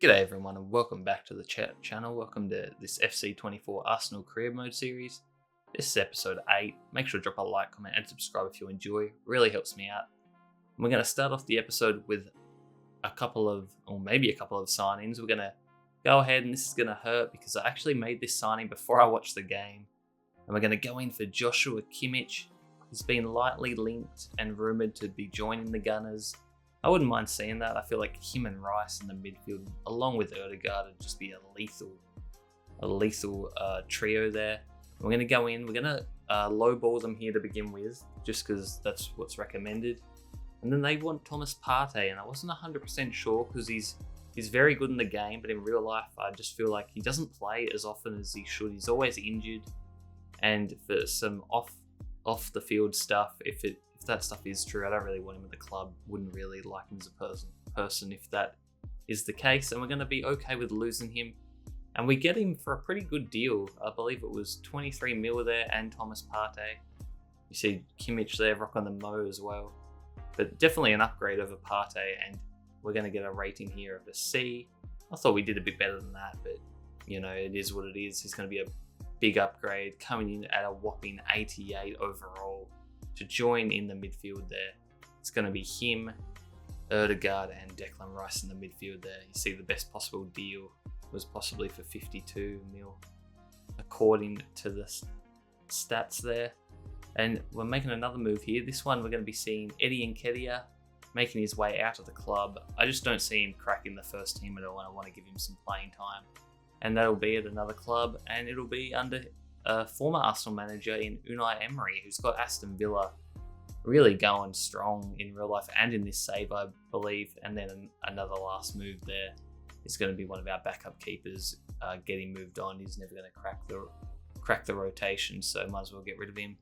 G'day everyone and welcome back to the channel. Welcome to this FC24 Arsenal Career Mode series. This is episode 8. Make sure to drop a like, comment and subscribe if you enjoy. Really helps me out. We're going to start off the episode with a couple of signings. We're going to go ahead, and this is going to hurt because I actually made this signing before I watched the game. And we're going to go in for Joshua Kimmich. He's been lightly linked and rumoured to be joining the Gunners. I wouldn't mind seeing that. I feel like him and Rice in the midfield, along with Odegaard, would just be a lethal trio there. We're going to go in. We're going to lowball them here to begin with, just because that's what's recommended. And then they want Thomas Partey, and I wasn't 100% sure because he's very good in the game, but in real life, I just feel like he doesn't play as often as he should. He's always injured, and for some off the field stuff, if that stuff is true, I don't really want him at the club. Wouldn't really like him as a person if that is the case. And we're going to be okay with losing him. And we get him for a pretty good deal. I believe it was 23 mil there and Thomas Partey. You see Kimmich there, rock on the Mo as well. But definitely an upgrade over Partey. And we're going to get a rating here of a C. I thought we did a bit better than that, but you know, it is what it is. He's going to be a big upgrade, coming in at a whopping 88 overall. To join in the midfield there. It's going to be him, Odegaard and Declan Rice in the midfield there. You see the best possible deal was possibly for 52 mil according to the stats there. And we're making another move here. This one we're going to be seeing Eddie Nketiah making his way out of the club. I just don't see him cracking the first team at all, and I want to give him some playing time. And that'll be at another club, and it'll be under a former Arsenal manager in Unai Emery, who's got Aston Villa really going strong in real life and in this save, I believe. And then another last move there is going to be one of our backup keepers getting moved on. He's never going to crack the rotation, so might as well get rid of him.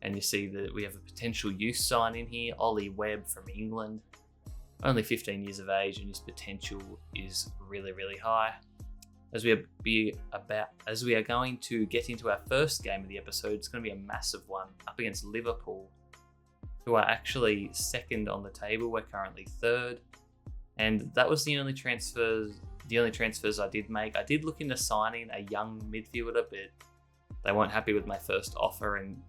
And you see that we have a potential youth sign in here, Ollie Webb from England. Only 15 years of age, and his potential is really, really high. As we are going to get into our first game of the episode, it's going to be a massive one up against Liverpool, who are actually second on the table. We're currently third, and that was the only transfers I did make. I did look into signing a young midfielder, but they weren't happy with my first offer and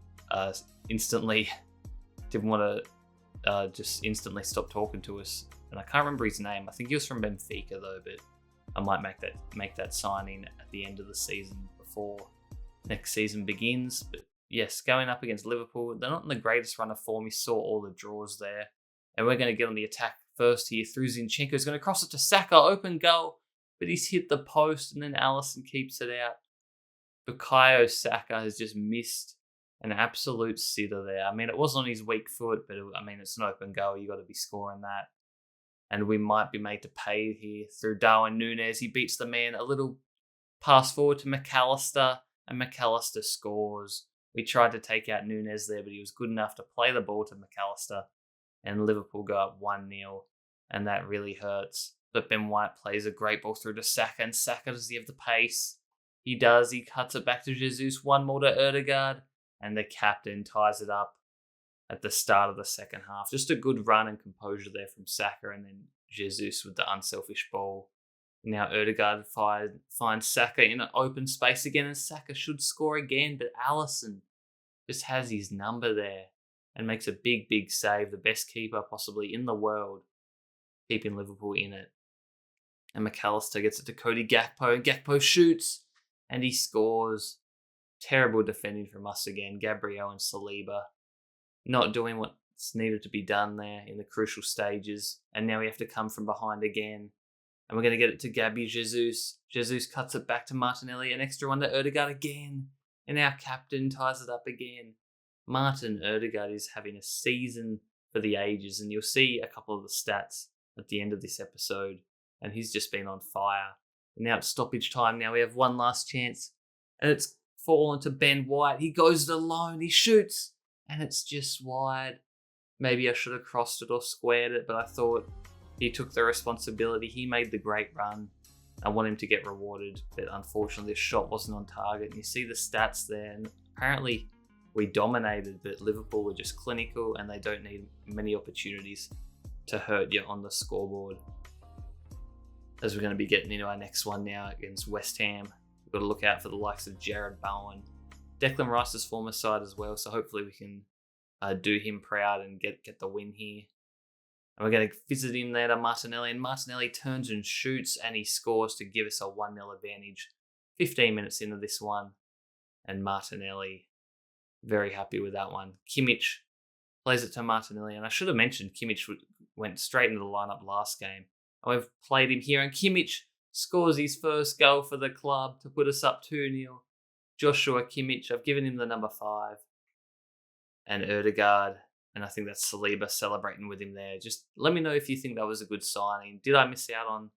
instantly didn't want to just instantly stop talking to us. And I can't remember his name. I think he was from Benfica though, but I might make that signing at the end of the season before next season begins. But yes, going up against Liverpool, they're not in the greatest run of form. We saw all the draws there. And we're going to get on the attack first here through Zinchenko. He's going to cross it to Saka, open goal. But he's hit the post and then Alisson keeps it out. Bukayo Saka has just missed an absolute sitter there. I mean, it was on his weak foot, but it's an open goal. You got to be scoring that. And we might be made to pay here through Darwin Núñez. He beats the man, a little pass forward to McAllister, and McAllister scores. We tried to take out Núñez there, but he was good enough to play the ball to McAllister, and Liverpool go up 1-0, and that really hurts. But Ben White plays a great ball through to Saka, and Saka, does he have the pace? He does. He cuts it back to Jesus, 1-1 to Odegaard, and the captain ties it up at the start of the second half. Just a good run and composure there from Saka, and then Jesus with the unselfish ball. Now Odegaard finds Saka in an open space again, and Saka should score again, but Alisson just has his number there and makes a big, big save. The best keeper possibly in the world, keeping Liverpool in it. And McAllister gets it to Cody Gakpo, and Gakpo shoots, and he scores. Terrible defending from us again. Gabriel and Saliba not doing what's needed to be done there in the crucial stages. And now we have to come from behind again. And we're going to get it to Gabby Jesus. Jesus cuts it back to Martinelli. An extra one to Odegaard again. And our captain ties it up again. Martin Odegaard is having a season for the ages. And you'll see a couple of the stats at the end of this episode. And he's just been on fire. And now it's stoppage time. Now we have one last chance. And it's fallen to Ben White. He goes it alone. He shoots. And it's just wide. Maybe I should have crossed it or squared it, but I thought he took the responsibility. He made the great run. I want him to get rewarded, but unfortunately this shot wasn't on target. And you see the stats there, and apparently we dominated, but Liverpool were just clinical and they don't need many opportunities to hurt you on the scoreboard. as we're going to be getting into our next one now against West Ham. We've got to look out for the likes of Jared Bowen, Declan Rice's former side as well, so hopefully we can do him proud and get the win here. And we're going to visit him there to Martinelli, and Martinelli turns and shoots, and he scores to give us a 1-0 advantage. 15 minutes into this one, and Martinelli, very happy with that one. Kimmich plays it to Martinelli, and I should have mentioned Kimmich went straight into the lineup last game. And we've played him here, and Kimmich scores his first goal for the club to put us up 2-0. Joshua Kimmich, I've given him the number 5. And Erdegaard, and I think that's Saliba celebrating with him there. Just let me know if you think that was a good signing. Did I miss out on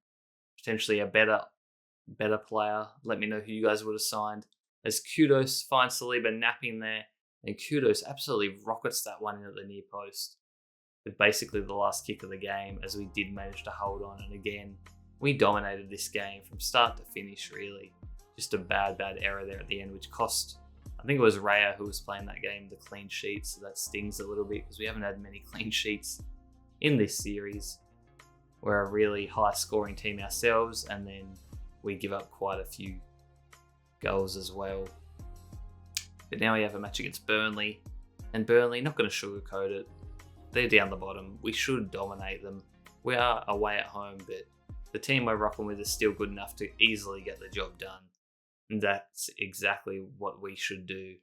potentially a better player? Let me know who you guys would have signed. As Kudos finds Saliba napping there, and Kudos absolutely rockets that one in at the near post with basically the last kick of the game, as we did manage to hold on. And again, we dominated this game from start to finish, really. Just a bad error there at the end, which cost, I think it was Raya who was playing that game, the clean sheet, so that stings a little bit because we haven't had many clean sheets in this series. We're a really high scoring team ourselves, and then we give up quite a few goals as well. But now we have a match against Burnley, and Burnley, not going to sugarcoat it, they're down the bottom. We should dominate them. We are away at home, but the team we're rocking with is still good enough to easily get the job done. And that's exactly what we should do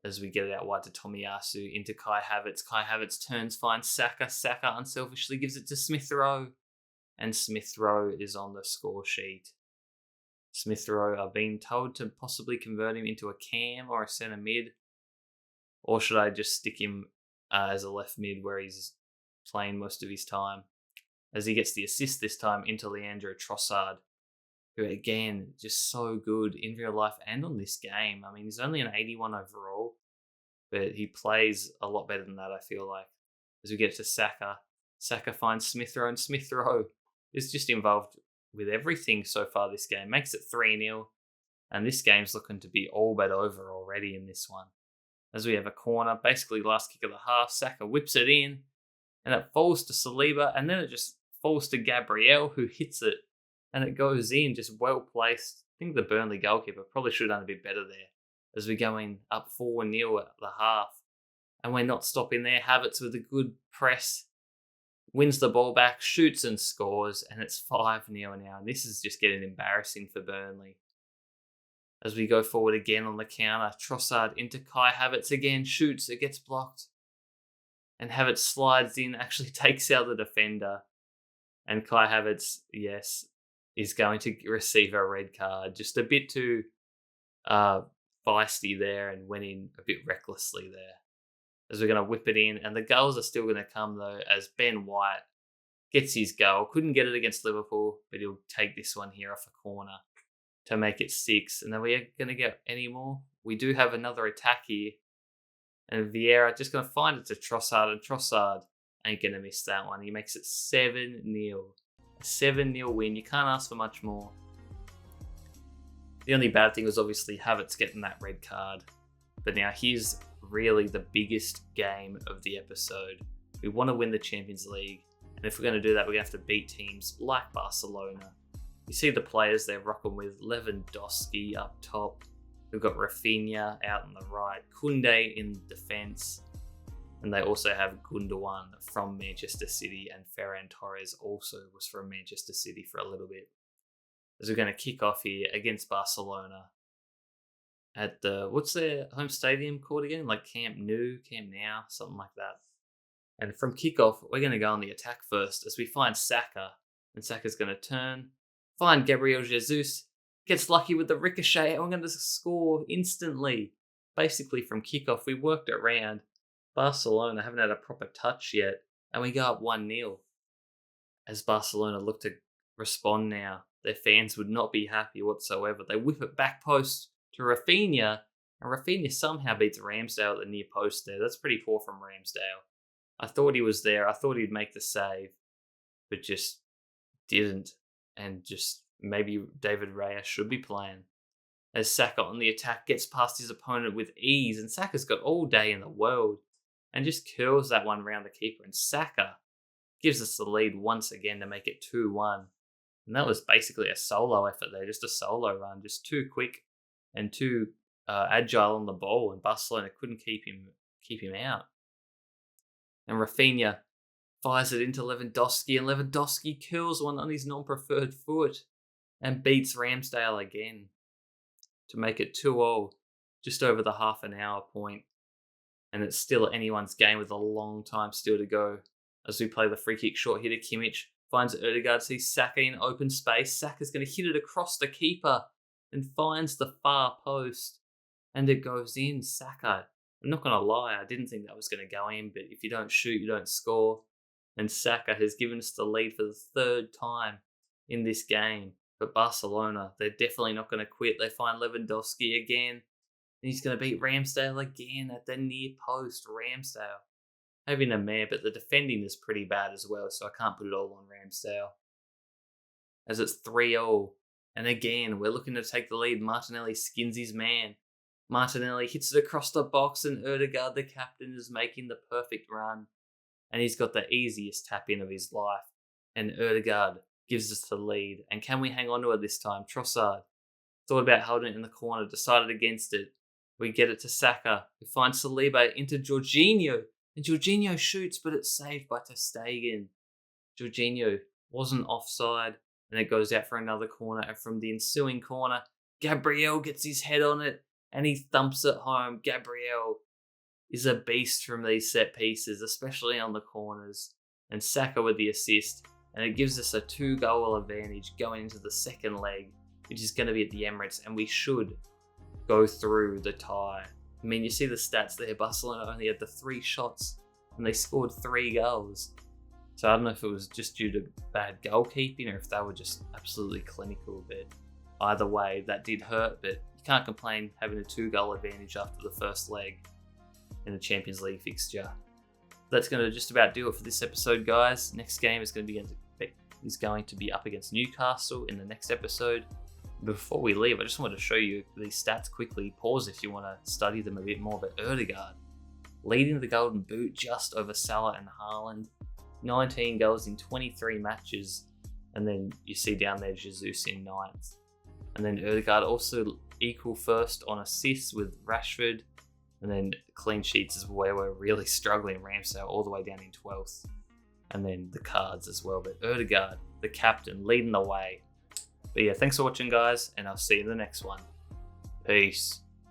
as we get it out wide to Tomiyasu into Kai Havertz. Kai Havertz turns, finds Saka. Saka unselfishly gives it to Smith Rowe. And Smith Rowe is on the score sheet. Smith Rowe, I've been told to possibly convert him into a cam or a centre mid. Or should I just stick him as a left mid where he's playing most of his time? As he gets the assist this time into Leandro Trossard, who again, just so good in real life and on this game. I mean, he's only an 81 overall, but he plays a lot better than that, I feel like. As we get to Saka, Saka finds Smith Rowe, and Smith Rowe is just involved with everything so far this game. Makes it 3-0, and this game's looking to be all but over already in this one. As we have a corner, basically last kick of the half, Saka whips it in, and it falls to Saliba, and then it just falls to Gabriel, who hits it, and it goes in, just well placed. I think the Burnley goalkeeper probably should have done a bit better there, as we're going up 4-0 at the half. And we're not stopping there. Havertz with a good press, wins the ball back, shoots and scores, and it's 5-0 now. And this is just getting embarrassing for Burnley. As we go forward again on the counter, Trossard into Kai Havertz again, shoots, it gets blocked. And Havertz slides in, actually takes out the defender. And Kai Havertz, yes, is going to receive a red card. Just a bit too feisty there and went in a bit recklessly there. As we're going to whip it in. And the goals are still going to come, though, as Ben White gets his goal. Couldn't get it against Liverpool, but he'll take this one here off a corner to make it 6. And then we're going to get any more. We do have another attack here. And Vieira just going to find it to Trossard, and Trossard ain't going to miss that one. He makes it 7-0. A 7-0 win. You can't ask for much more. The only bad thing was obviously Havertz getting that red card. But now here's really the biggest game of the episode. We want to win the Champions League. And if we're going to do that, we're going to have to beat teams like Barcelona. You see the players they're rocking with. Lewandowski up top. We've got Rafinha out on the right. Koundé in defence. And they also have Gundogan from Manchester City, and Ferran Torres also was from Manchester City for a little bit. As we're going to kick off here against Barcelona at the, what's their home stadium called again? Like Camp Nou, Camp Now, something like that. And from kickoff, we're going to go on the attack first as we find Saka. And Saka's going to turn, find Gabriel Jesus, gets lucky with the ricochet, and we're going to score instantly. Basically from kickoff, we worked it around. Barcelona haven't had a proper touch yet, and we go up 1-0. As Barcelona look to respond now, their fans would not be happy whatsoever. They whip it back post to Rafinha, and Rafinha somehow beats Ramsdale at the near post there. That's pretty poor from Ramsdale. I thought he was there. I thought he'd make the save, but just didn't. And just maybe David Raya should be playing. As Saka on the attack gets past his opponent with ease, and Saka's got all day in the world. And just curls that one round the keeper. And Saka gives us the lead once again to make it 2-1. And that was basically a solo effort there, just a solo run, just too quick and too agile on the ball, and Barcelona couldn't keep him out. And Rafinha fires it into Lewandowski, and Lewandowski kills one on his non-preferred foot and beats Ramsdale again to make it 2-0, just over the half an hour point. And it's still anyone's game with a long time still to go as we play the free kick short hitter. Kimmich finds Odegaard, sees Saka in open space. Saka's going to hit it across the keeper and finds the far post, and it goes in. Saka, I'm not going to lie, I didn't think that was going to go in, but if you don't shoot, you don't score. And Saka has given us the lead for the third time in this game. But Barcelona, they're definitely not going to quit. They find Lewandowski again, and he's going to beat Ramsdale again at the near post. Ramsdale having a mare, but the defending is pretty bad as well, so I can't put it all on Ramsdale. As it's 3-0, and again, we're looking to take the lead. Martinelli skins his man. Martinelli hits it across the box, and Odegaard, the captain, is making the perfect run. And he's got the easiest tap-in of his life. And Odegaard gives us the lead. And can we hang on to it this time? Trossard thought about holding it in the corner, decided against it. We get it to Saka, who finds Saliba into Jorginho. And Jorginho shoots, but it's saved by ter Stegen. Jorginho wasn't offside, and it goes out for another corner. And from the ensuing corner, Gabriel gets his head on it, and he thumps it home. Gabriel is a beast from these set pieces, especially on the corners. And Saka with the assist, and it gives us a 2-goal advantage going into the second leg, which is going to be at the Emirates, and we should go through the tie. I mean, you see the stats there. Barcelona only had the 3 shots, and they scored 3 goals. So I don't know if it was just due to bad goalkeeping or if they were just absolutely clinical. But either way, that did hurt, but you can't complain having a 2-goal advantage after the first leg in the Champions League fixture. That's going to just about do it for this episode, guys. Next game is going to be up against Newcastle in the next episode. Before we leave, I just wanted to show you these stats quickly. Pause if you want to study them a bit more. But Odegaard, leading the Golden Boot just over Salah and Haaland. 19 goals in 23 matches. And then you see down there Jesus in 9th. And then Odegaard also equal first on assists with Rashford. And then clean sheets is where we're really struggling. Ramsdale all the way down in 12th. And then the cards as well. But Odegaard, the captain, leading the way. But yeah, thanks for watching, guys, and I'll see you in the next one. Peace.